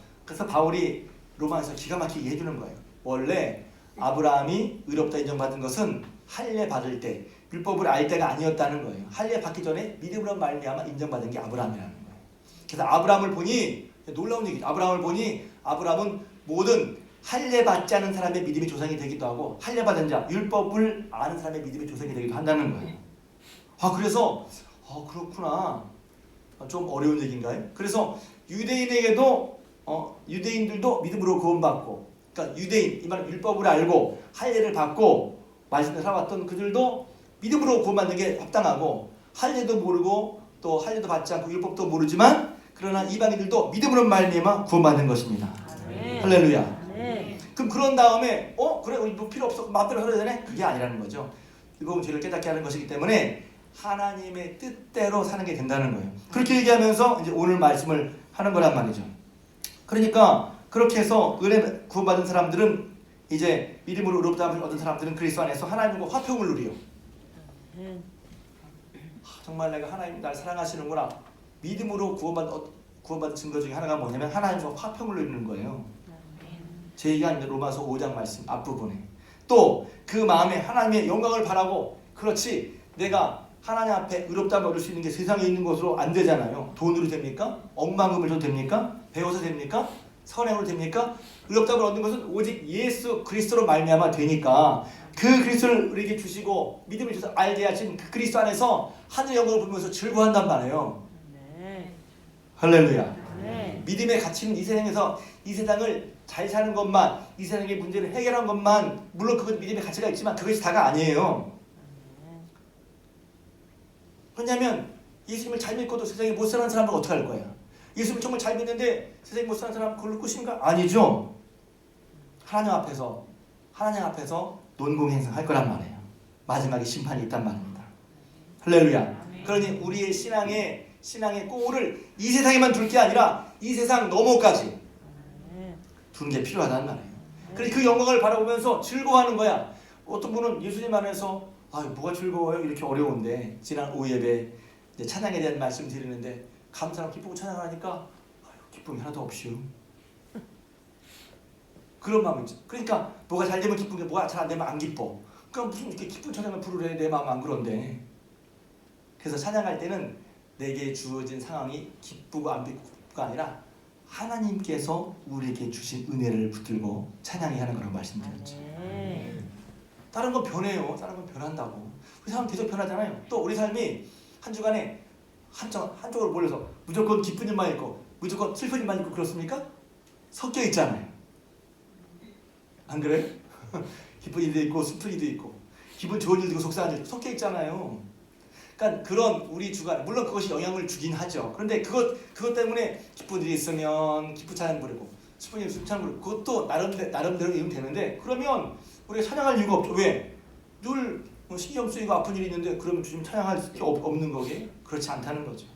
바울이 로마에서 기가 막히게 해주는 거예요. 원래 아브라함이 의롭다 인정받은 것은 할례 받을 때, 율법을 알 때가 아니었다는 거예요. 할례 받기 전에 믿음으로 말미암아 인정받은 게 아브라함이라는 거예요. 그래서 아브라함을 보니, 놀라운 얘기죠. 아브라함은 모든 할례 받지 않은 사람의 믿음의 조상이 되기도 하고 할례 받은 자, 율법을 아는 사람의 믿음의 조상이 되기도 한다는 거예요. 그래서 그렇구나. 좀 어려운 얘기인가요? 그래서 유대인들도 믿음으로 구원받고, 그러니까 유대인, 이 말은 율법을 알고 할례를 받고 말씀을 살아왔던 그들도 믿음으로 구원받는 게 합당하고, 할례도 모르고 또 할례도 받지 않고 율법도 모르지만 그러나 이방인들도 믿음으로 말미암아 구원받는 것입니다. 할렐루야. 그럼 그런 다음에 그래 우리 뭐 필요 없어 마음대로 살아야 되네? 그게 아니라는 거죠. 율법은 죄를 깨닫게 하는 것이기 때문에 하나님의 뜻대로 사는 게 된다는 거예요. 그렇게 얘기하면서 이제 오늘 말씀을 하는 거란 말이죠. 그러니까 그렇게 해서 은혜 구원받은 사람들은 이제 믿음으로 의롭다함을 얻은 사람들은 그리스도 안에서 하나님과 화평을 누리요. 정말 내가 하나님 날 사랑하시는구나. 믿음으로 구원받은 증거 중에 하나가 뭐냐면 하나님과 화평을 누리는 거예요. 제 얘기가 아니라 로마서 5장 말씀 앞부분에. 또 그 마음에 하나님의 영광을 바라고, 그렇지 내가 하나님 앞에 의롭다함을 얻을 수 있는 게 세상에 있는 것으로 안 되잖아요. 돈으로 됩니까? 억만금을 줘도 됩니까? 배워서 됩니까? 선행으로 됩니까? 의롭다함을 얻는 것은 오직 예수 그리스도로 말미암아 되니까 그 그리스도를 우리에게 주시고 믿음을 주셔서 알게 하신 그 그리스도 안에서 하늘의 영광을 보면서 즐거워한단 말이에요. 할렐루야. 믿음의 가치는 이 세상에서 이 세상을 잘 사는 것만, 이 세상의 문제를 해결한 것만, 물론 그건 믿음의 가치가 있지만 그것이 다가 아니에요. 왜냐하면 예수님을 잘 믿고도 세상에 못 사는 사람은 어떻게 할 거야? 예수님을 정말 잘 믿는데 세상에 못 사는 사람 그걸로 끝인가? 아니죠. 하나님 앞에서 논공행상할 거란 말이에요. 마지막에 심판이 있단 말입니다. 할렐루야. 그러니 우리의 신앙의 꼴을 이 세상에만 둘 게 아니라 이 세상 너머까지 두는 게 필요하단 말이에요. 그래서 그 영광을 바라보면서 즐거워하는 거야. 어떤 분은 예수님 안에서 아, 뭐가 즐거워요? 이렇게 어려운데 지난 오후 예배 이제 찬양에 대한 말씀 드리는데 감사하고 기쁘고 찬양하니까 아유, 기쁨이 하나도 없이요. 그런 마음이죠. 그러니까 뭐가 잘 되면 기쁜 게 뭐가 잘 안 되면 안 기뻐. 그러니까 무슨 이렇게 기쁜 찬양을 부르래 내 마음 안 그런데. 그래서 찬양할 때는 내게 주어진 상황이 기쁘고 안 기쁘가 아니라 하나님께서 우리에게 주신 은혜를 붙들고 찬양해야 하는 거라고 말씀드렸죠. 다른 건 변해요. 다른 건 변한다고. 우리 삶은 계속 변하잖아요. 또 우리 삶이 한 주간에 한쪽으로 몰려서 무조건 기쁜 일만 있고 무조건 슬픈 일만 있고 그렇습니까? 섞여 있잖아요. 안 그래요? 기쁜 일도 있고 슬픈 일도 있고 기분 좋은 일도 있고 속상한 일도 섞여 있잖아요. 그러니까 그런 우리 주간 물론 그것이 영향을 주긴 하죠. 그런데 그것 때문에 기쁜 일이 있으면 기쁜 찬양 부르고 슬픈 일이 슬픈 찬양 부르고 그것도 나름대로 이유는 되는데 그러면 우리가 찬양할 이유가 없죠. 왜? 늘 신경 쓰이고 아픈 일이 있는데 그러면 주님 찬양할 수 없는 거게? 그렇지 않다는 거죠.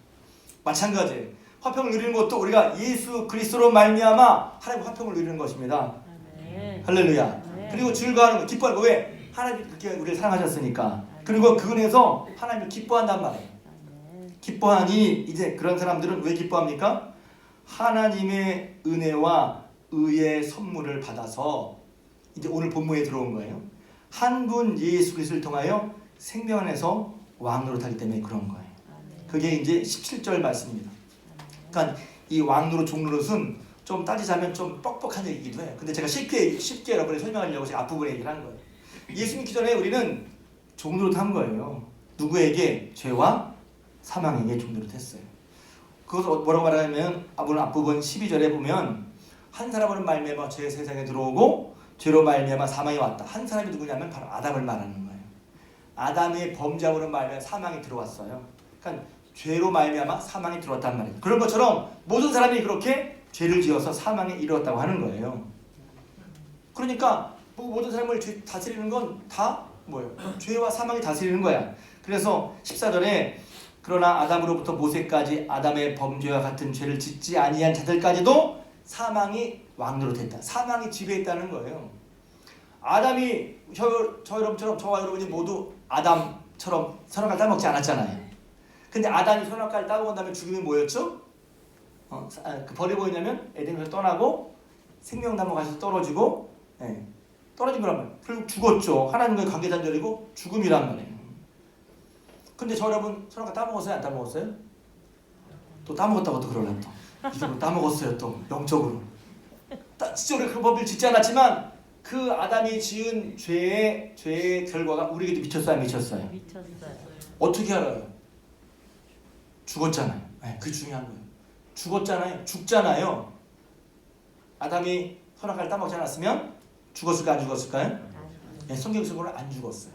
마찬가지예요. 화평을 누리는 것도 우리가 예수 그리스도로 말미암아 하나님과 화평을 누리는 것입니다. 할렐루야. 그리고 즐거워하는 거, 기뻐하는 거 왜? 하나님이 그렇게 우리를 사랑하셨으니까. 그리고 그 은혜에서 하나님을 기뻐한단 말이에요. 기뻐하니 이제 그런 사람들은 왜 기뻐합니까? 하나님의 은혜와 의의 선물을 받아서 이제 오늘 본문에 들어온 거예요. 한 분 예수 그리스도를 통하여 생명 안에서 왕노릇하기 때문에 그런 거예요. 그게 이제 17절 말씀입니다. 그러니까 이 왕노릇 종노릇은 좀 따지자면 좀 뻑뻑한 얘기이기도 해요. 근데 제가 쉽게 여러분에 설명하려고 제가 앞부분에 얘기를 하는 거예요. 예수 믿기 전에 우리는 종노릇 한 거예요. 누구에게? 죄와 사망에게 종노릇 했어요. 그것을 뭐라고 말하냐면 오늘 앞부분 12절에 보면 한 사람으로 말미암아 죄 세상에 들어오고 죄로 말미암아 사망이 왔다. 한 사람이 누구냐면 바로 아담을 말하는 거예요. 아담의 범죄함으로 말미암아 사망이 들어왔어요. 그러니까 죄로 말미암아 사망이 들어왔단 말이에요. 그런 것처럼 모든 사람이 그렇게 죄를 지어서 사망에 이르렀다고 하는 거예요. 그러니까 모든 사람을 다스리는 건 다 뭐예요? 죄와 사망이 다스리는 거야. 그래서 14절에 그러나 아담으로부터 모세까지 아담의 범죄와 같은 죄를 짓지 아니한 자들까지도 사망이 왕노릇했다. 사망이 지배했다는 거예요. 아담이 여러분처럼 저와 여러분이 모두 아담처럼 선악과를 따먹지 않았잖아요. 근데 아담이 선악과를 따먹은 다음에 죽음이 뭐였죠? 그 벌이 뭐였냐면 에덴에서 떠나고 생명나무 가서 떨어지고 떨어진 거란 말이에요. 결국 죽었죠. 하나님과의 관계 단절이고 죽음이란 말이에요. 근데 저 여러분 선악과 따먹었어요? 안 따먹었어요? 또 따먹었다고 또 그러려고 또 이쪽으로 따먹었어요. 또 영적으로 진짜 우리가 그 법을 짓지 않았지만 그 아담이 지은 죄의 결과가 우리에게도 미쳤어요? 안 미쳤어요? 미쳤어요. 어떻게 알아요? 죽었잖아요. 그게 중요한 거예요. 죽었잖아요. 죽잖아요. 아담이 선악과를 따먹지 않았으면 죽었을까요? 안 죽었을까요? 성경적으로는 안 죽었어요.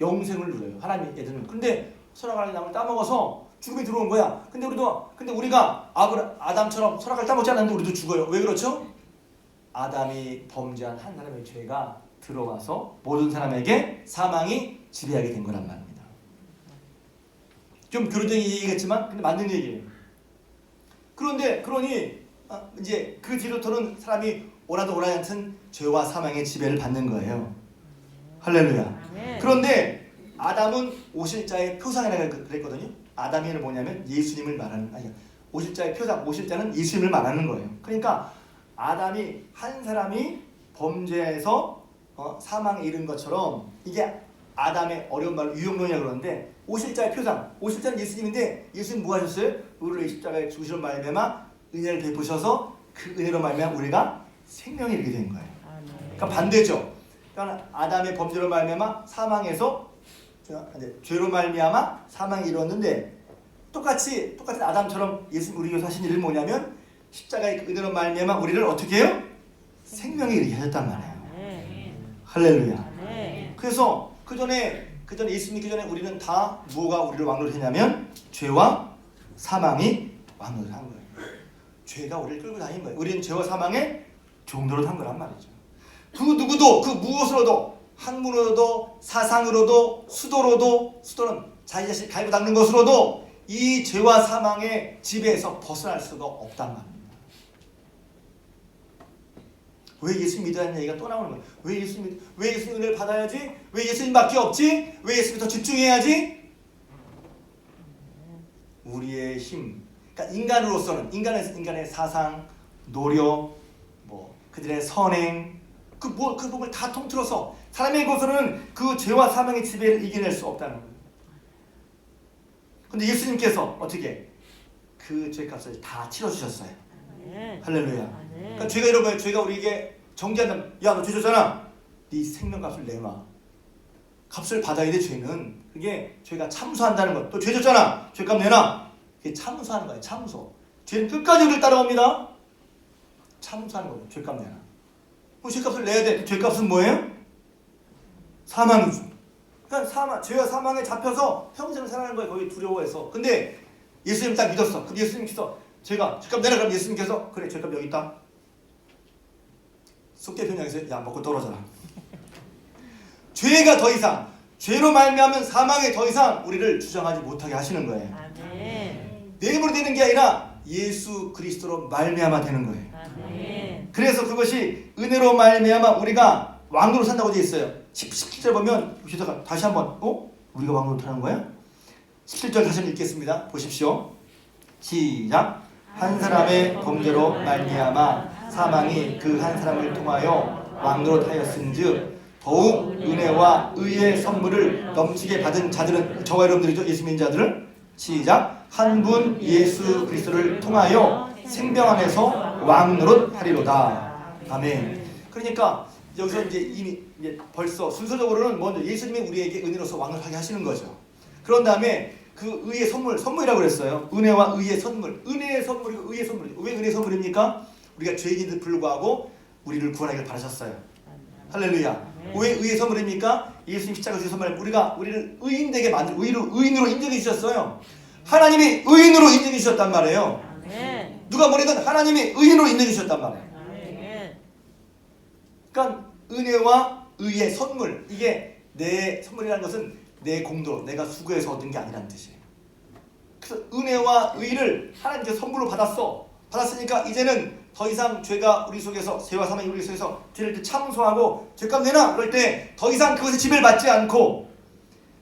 영생을 누려요. 하나님 애들은. 근데 선악과의 나무를 따먹어서 죽음이 들어온 거야. 근데 우리가 아담처럼 선악과를 따먹지 않았는데 우리도 죽어요. 왜 그렇죠? 아담이 범죄한 한 사람의 죄가 들어와서 모든 사람에게 사망이 지배하게 된 거란 말입니다. 좀 교류적인 얘기겠지만 근데 맞는 얘기예요. 그러니 이제 그 뒤로부터는 사람이 오라도 오라지 않든 죄와 사망의 지배를 받는 거예요. 할렐루야. 그런데 아담은 오실자의 표상이라고 그랬거든요. 아담이는 뭐냐면 예수님을 말하는 오실자의 표상, 오실자는 예수님을 말하는 거예요. 그러니까 아담이 한 사람이 범죄해서 사망에 이른 것처럼 이게 아담의 어려운 말로 유형론이라고 그러는데 오실자의 표상, 오실자는 예수님인데 예수님 뭐 하셨어요? 우리를 십자가에 죽으시는 말미암아 은혜를 베푸셔서 그 은혜로 말미암아 우리가 생명에 이르게 된 거예요. 그러니까 반대죠. 그러니까 아담의 범죄로 말미암아 사망에서 죄로 말미암아 사망에 이르렀는데 똑같이 아담처럼 예수님 우리 교사 하신 일은 뭐냐면 십자가의 그 은혜로 말미암아 우리를 어떻게 해요? 생명에 이르게 하셨단 말이에요. 할렐루야. 그래서 그 전에 예수 믿기 전에 우리는 다 뭐가 우리를 왕노릇했냐면 죄와 사망이 왕노릇한 거예요. 죄가 우리를 끌고 다닌 거예요. 우리는 죄와 사망에 종노릇한 거란 말이죠. 그 누구도 그 무엇으로도 학문으로도 사상으로도 수도는 자기 자신을 갈고 닦는 것으로도 이 죄와 사망의 지배에서 벗어날 수가 없단 말입니다. 왜 예수님 믿으라는 얘기가 또 나오는 거예요. 왜 예수님 은혜를 받아야지? 왜 예수님밖에 없지? 왜 예수님 더 집중해야지? 우리의 힘, 그러니까 인간으로서는 인간의 사상, 노력, 뭐 그들의 선행, 그 부분을 다 통틀어서 사람의 것으로는 그 죄와 사망의 지배를 이겨낼 수 없다는 거예요. 근데 예수님께서 어떻게 그 죄값을 다 치러주셨어요. 할렐루야. 그러니까 죄가 이런 거예요. 죄가 우리에게 정죄한다면, 야, 너 죄 졌잖아. 네 생명값을 내놔. 값을 받아야 돼. 죄는 그게 죄가 참소한다는 것. 또 죄 졌잖아. 죄값 내놔. 그게 참소하는 거예요. 참소. 죄는 끝까지 우리를 따라옵니다. 참소하는 거예요. 죄값 내놔. 그럼 죄값을 내야 돼. 죄값은 뭐예요? 사망이죠. 그러니까 죄와 사망에 잡혀서 평생을 살아가는 거예요. 거기 두려워해서. 근데 예수님 딱 믿었어. 근데 예수님께서 죄값 내라. 그럼 예수님께서 그래, 죄값 여기 있다. 속죄편장에서 야, 먹고 떨어져라. 죄가 더 이상, 죄로 말미암은 사망에 더 이상 우리를 주장하지 못하게 하시는 거예요. 내 힘으로 되는 게 아니라 예수 그리스도로 말미암아 되는 거예요. 그래서 그것이 은혜로 말미암아 우리가 왕으로 산다고 되어 있어요. 17절 보면 보시다가 다시 한번 우리가 왕으로 타는 거야? 17절 다시 한번 읽겠습니다. 보십시오. 시작. 한 사람의 범죄로 말미암아 사망이 그 한 사람을 통하여 왕으로 하였은즉 더욱 은혜와 의의 선물을 넘치게 받은 자들은 저와 여러분들이죠. 예수 믿는 자들은 시작. 한 분 예수 그리스도를 통하여 생명 안에서 왕노릇 하리로다. 아멘. 그러니까 여기서 이제 벌써 순서적으로는 먼저 예수님이 우리에게 은혜로서 왕을 하게 하시는 거죠. 그런 다음에 그 의의 선물이라고 그랬어요. 은혜와 의의 선물. 은혜의 선물이고 의의 선물이죠. 왜 은혜의 선물입니까? 우리가 죄인인데도 불구하고 우리를 구원하기를 바라셨어요. 할렐루야. 왜 의의 선물입니까? 예수님 십자가 주신 선물. 우리를 의인되게 만들, 의인으로 인정해 주셨어요. 하나님이 의인으로 인정해 주셨단 말이에요. 누가 뭐래든 하나님이 의인으로 인정해 주셨단 말이에요. 그러니까 은혜와 의의 선물, 이게 내 선물이라는 것은 내 공로, 내가 수고해서 얻은 게 아니라는 뜻이에요. 그래서 은혜와 의를 하나님께서 선물로 받았으니까 이제는 더 이상 죄가 우리 속에서, 죄와 사망이 우리 속에서 죄를 참소하고 죄값 내놔 그럴 때 더 이상 그것에 지배를 받지 않고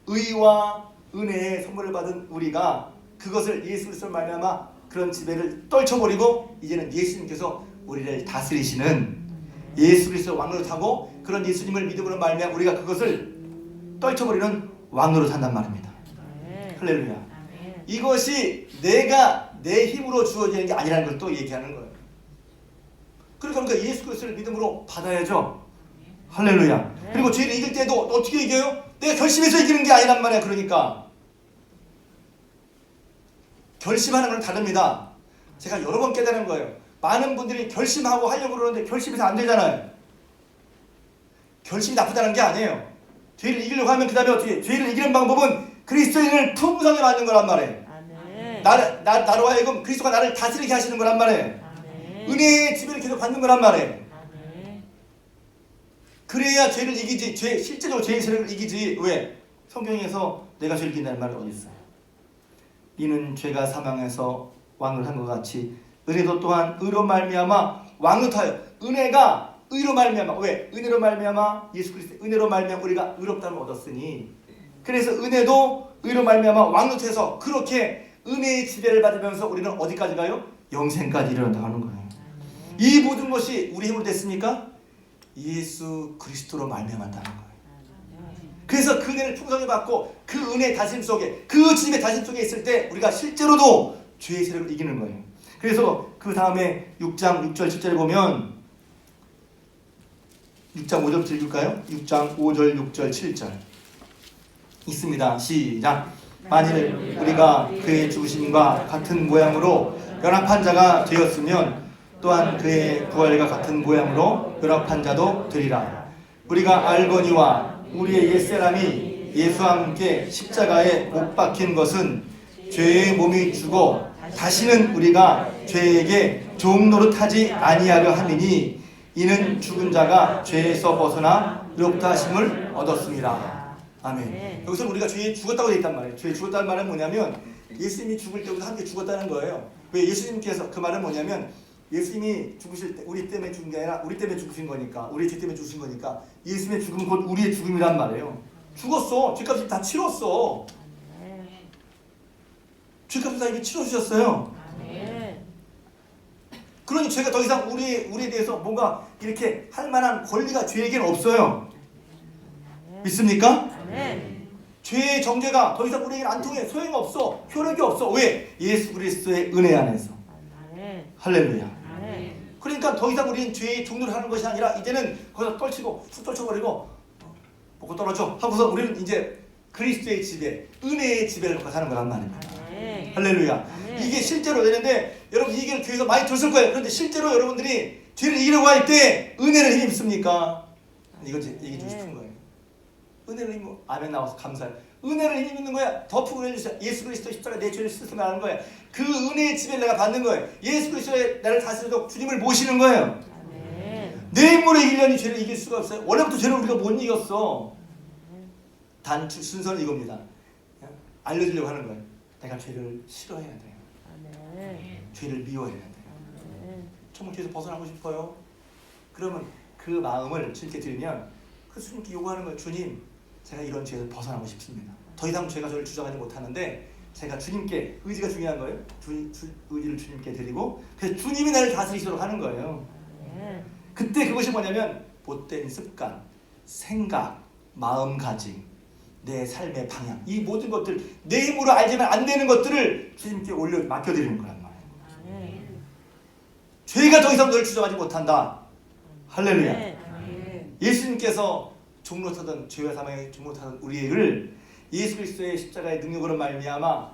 의와 은혜의 선물을 받은 우리가 그것을 예수 그리스도로 말미암아 그런 지배를 떨쳐버리고 이제는 예수님께서 우리를 다스리시는 예수 그리스도 왕으로 타고 그런 예수님을 믿음으로 말미암아 우리가 그것을 떨쳐버리는 왕으로 산단 말입니다. 할렐루야. 이것이 내가 내 힘으로 주어지는 게 아니라는 걸 또 얘기하는 거예요. 그러니까 예수 그리스도를 믿음으로 받아야죠. 할렐루야. 그리고 죄를 이길 때도 어떻게 이겨요? 내가 결심해서 이기는 게 아니란 말이야. 그러니까 결심하는 건 다릅니다. 제가 여러 번 깨달은 거예요. 많은 분들이 결심하고 하려고 그러는데 결심해서 안 되잖아요. 결심이 나쁘다는 게 아니에요. 죄를 이기려고 하면 그 다음에 어떻게 죄를 이기는 방법은 그리스도인을 풍성히 만드는 거란 말이에요. 나로 하여금 그리스도가 나를 다스리게 하시는 거란 말이에요. 은혜의 지배를 계속 받는 거란 말이에요. 그래야 죄를 이기지. 실제적으로 죄의 세력을 이기지. 왜? 성경에서 내가 죄를 이긴다는 말이 어디 있어요? 이는 죄가 사망해서 왕을 한 것 같이 은혜도 또한 의로 말미암아 왕을 타요. 은혜가 의로 말미암아. 왜? 은혜로 말미암아 예수 그리스도 은혜로 말미암아 우리가 의롭다는 걸 얻었으니 그래서 은혜도 의로 말미암아 왕을 타서 그렇게 은혜의 지배를 받으면서 우리는 어디까지 가요? 영생까지 이르러나가는 거예요. 이 모든 것이 우리 힘으로 됐습니까? 예수 그리스도로 말미암았다는 거예요. 그래서 그 은혜를 풍성히 받고 그 은혜의 다짐 속에 그 주님의 다짐 속에 있을 때 우리가 실제로도 죄의 세력을 이기는 거예요. 그래서 그 다음에 6장 6절 7절에 보면 6장 5절부터 읽을까요? 6장 5절 6절 7절 있습니다. 시작. 만일 우리가 그의 죽으심과 같은 모양으로 연합한 자가 되었으면 또한 그의 부활과 같은 모양으로 연합한 자도 되리라. 우리가 알거니와 우리의 옛사람이 예수와 함께 십자가에 못 박힌 것은 죄의 몸이 죽어 다시는 우리가 죄에게 종노릇하지 아니하려 함이니 이는 죽은 자가 죄에서 벗어나 의롭다 하심을 얻었습니다. 아멘. 여기서 우리가 죄에 죽었다고 되어 있단 말이에요. 죄에 죽었다는 말은 뭐냐면 예수님이 죽을 때부터 함께 죽었다는 거예요. 왜? 예수님께서 그 말은 뭐냐면 예수님이 죽으실 때 우리 때문에 죽은 게 아니라 우리 때문에 죽으신 거니까, 우리 죄 때문에 죽으신 거니까 예수님의 죽음은 곧 우리의 죽음이란 말이에요. 죽었어. 죄값을 다 치렀어. 죄값을 다 이미 치러주셨어요. 그러니 죄가 더 이상 우리에 대해서 뭔가 이렇게 할 만한 권리가 죄에게는 없어요. 믿습니까? 죄의 정죄가 더 이상 우리에게는 안 통해. 소용없어. 효력이 없어. 왜? 예수 그리스도의 은혜 안에서. 할렐루야. 그러니까 더 이상 우리는 죄의 종로를 하는 것이 아니라 이제는 거기서 떨치고 툭 떨쳐버리고 먹고 떨어져 하고서 우리는 이제 그리스도의 지배, 은혜의 지배를 갖고 사는 거란 말입니다. 할렐루야. 이게 실제로 되는데 여러분 이 얘기를 교회에서 많이 들었을 거예요. 그런데 실제로 여러분들이 죄를 이기려고 할 때 은혜를 힘이 있습니까? 이건 제 얘기 주고 싶은 거예요. 은혜를 힘이 아멘 나와서 감사해요. 은혜를 힘이 있는 거야. 덮고 해주세요. 예수 그리스도 십자가 내 죄를 씻으면 하는 거야. 그 은혜의 지배를 내가 받는 거예요. 예수 그리스도의 나를 다스려서 주님을 모시는 거예요. 내 힘으로 이기려니 죄를 이길 수가 없어요. 원래부터 죄를 우리가 못 이겼어. 단 순서는 이겁니다. 알려주려고 하는 거예요. 내가 죄를 싫어해야 돼요. 죄를 미워해야 돼요. 정말 죄에서 벗어나고 싶어요. 그러면 그 마음을 주님께 드리면 그 주님께 요구하는 거예요. 주님, 제가 이런 죄에서 벗어나고 싶습니다. 더 이상 죄가 저를 주장하지 못하는데 제가 주님께, 의지가 중요한 거예요. 의지를 주님께 드리고 그래서 주님이 나를 다스리시도록 하는 거예요. 그때 그것이 뭐냐면 못된 습관, 생각, 마음가짐, 내 삶의 방향, 이 모든 것들 내 힘으로 알지만 안 되는 것들을 주님께 맡겨드리는 거란 말이에요. 죄가 더 이상 너를 주장하지 못한다. 할렐루야. 예수님께서 종로 타던 죄와 사망의 종로 타던 우리를 예수 그리스도의 십자가의 능력으로 말미암아,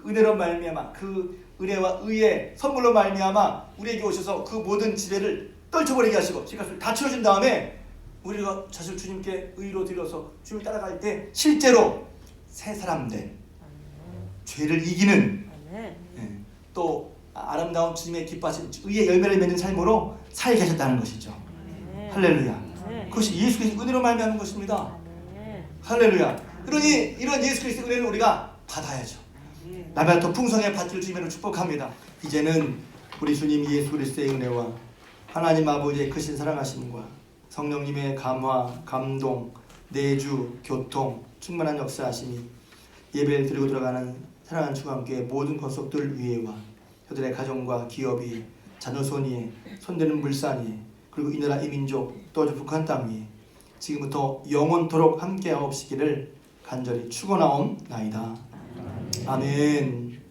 은혜로 말미암아, 그 은혜와 의의 선물로 말미암아 우리에게 오셔서 그 모든 지배를 떨쳐버리게 하시고 죄값을 다 치러준 다음에 우리가 사실 주님께 의로 드려서 주님을 따라갈 때 실제로 새 사람들, 죄를 이기는 또 아름다운 주님의 기뻐하신 의의 열매를 맺는 삶으로 살게 하셨다는 것이죠. 할렐루야. 그것이 예수 그리스도의 은혜로 말미암은 것입니다. 할렐루야. 그러니 이런 예수 그리스도의 은혜를 우리가 받아야죠. 나보다 더 풍성하게 받기를 주님으로 축복합니다. 이제는 우리 주님 예수 그리스도의 은혜와 하나님 아버지의 크신 사랑하심과 성령님의 감화, 감동, 내주, 교통, 충만한 역사하심이 예배를 드리고 들어가는 사랑하는 주간교회 모든 권속들 위에와 저들의 가정과 기업이 자녀손이 손대는 물산이 그리고 이 나라 이 민족 또 북한 땅 위에 지금부터 영원토록 함께하옵시기를 간절히 축원하옵나이다. 아멘.